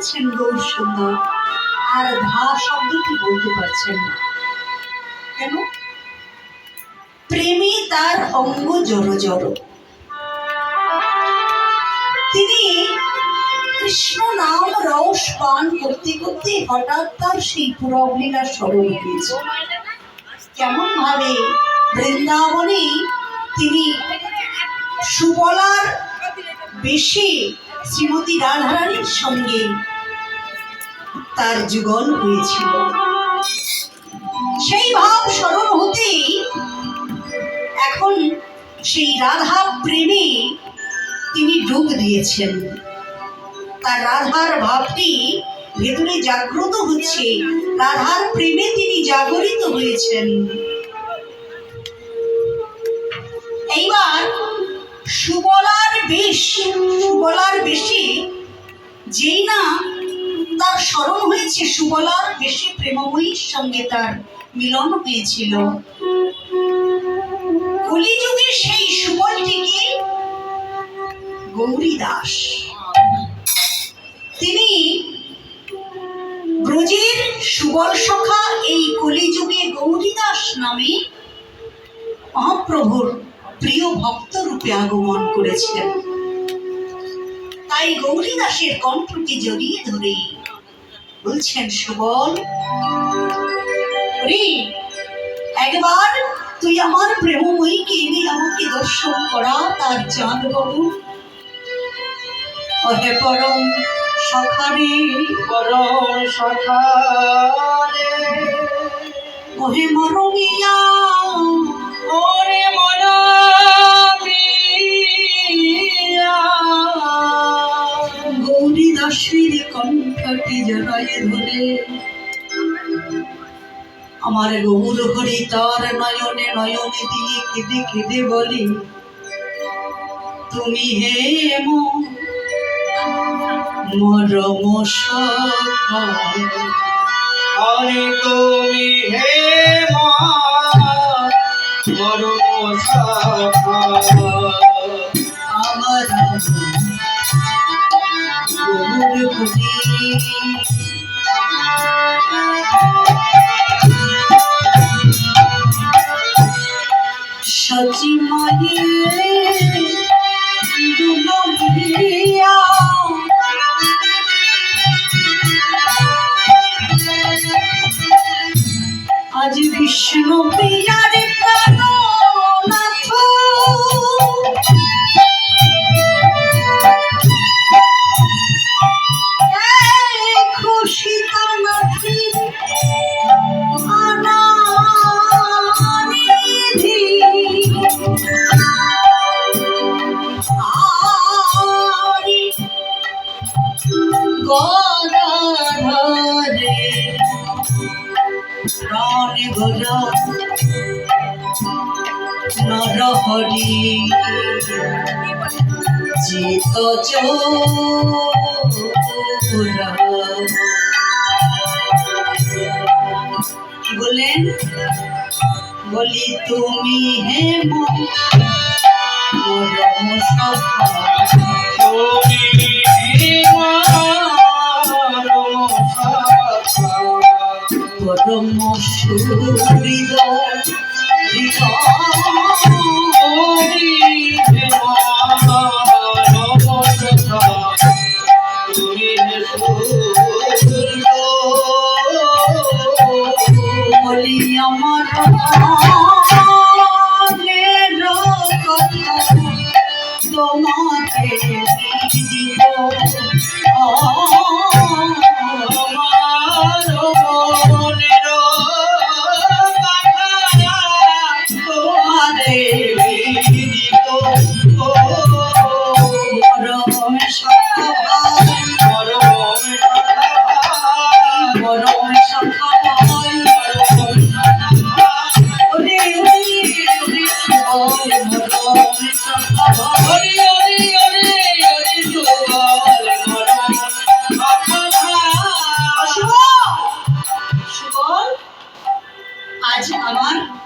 বলেছেন গৌর সুন্দর, আর ধা শব্দটি বলতে পারছেন না কেন? প্রেমে তার অঙ্গ জড়ো জড়ো। তিনি কৃষ্ণ নাম রস পান করতে করতে হঠাৎ তার সেই পুরবলীলা স্মরণ হয়েছে। কেমন ভাবে বৃন্দাবনে তিনি সুবলার বেশে শ্রীমতী রাধারানীর সঙ্গে তার যুগল হয়েছিল, সেই ভাব স্মরণ হতেই এখন সেই রাধা প্রেমে তিনি ডুব দিয়েছেন। তার রাধার ভাবটি ভেতরে জাগ্রত হচ্ছে, রাধার প্রেমে তিনি জাগরিত হয়েছেন। এইবার সুবলার বেশে যেই না তার স্মরণ হয়েছে, সুবলার বেশে প্রেমময়ীর সঙ্গে তার মিলন হয়েছিল। কলিযুগে সেই সুবলটিকে গৌরী দাস, তিনি ব্রজের সুবল সখা, এই কলিযুগে গৌরী দাস নামে মহাপ্রভুর প্রিয় ভক্ত রূপে আগমন করেছেন। তাই গৌরী দাসের কণ্ঠকে জড়িয়ে ধরে বলছেন, সুবল রে, একবার তুই আমার প্রেমময়ীকে এনে আমাকে দর্শন করা, তার চাঁদ বাবু। ওহে পরম সখারে, পরম সখারে, ওহে মরমিয়া, ওরে মরমিয়া। গৌরী দাসের কণ্ঠটি জড়ায়ে ধরে আমার গৌর হরি তার নয়নে নয়নে দিয়ে কেঁদে কেঁদে বলি, তুমি হে মরম সখা, আরে তুমি হে মরম সখা, আমার গৌর হরি। সচি মায়ে দুলভিয়া, আজ বিষ্ণু প্রিয়ার প্রাণনাথ, খুশি তানাথি আনানিধি, আরি গদাধরে প্রাণ গোরা নরহরি, চিত চোরা। কি বললেন? বলি তুমি হে মরম সখা, তুমি হে মরম সখা, পরম সুহৃদয় তুমি হে মরম সখা, তুমি হে বলি আমার মনের কথা তোমার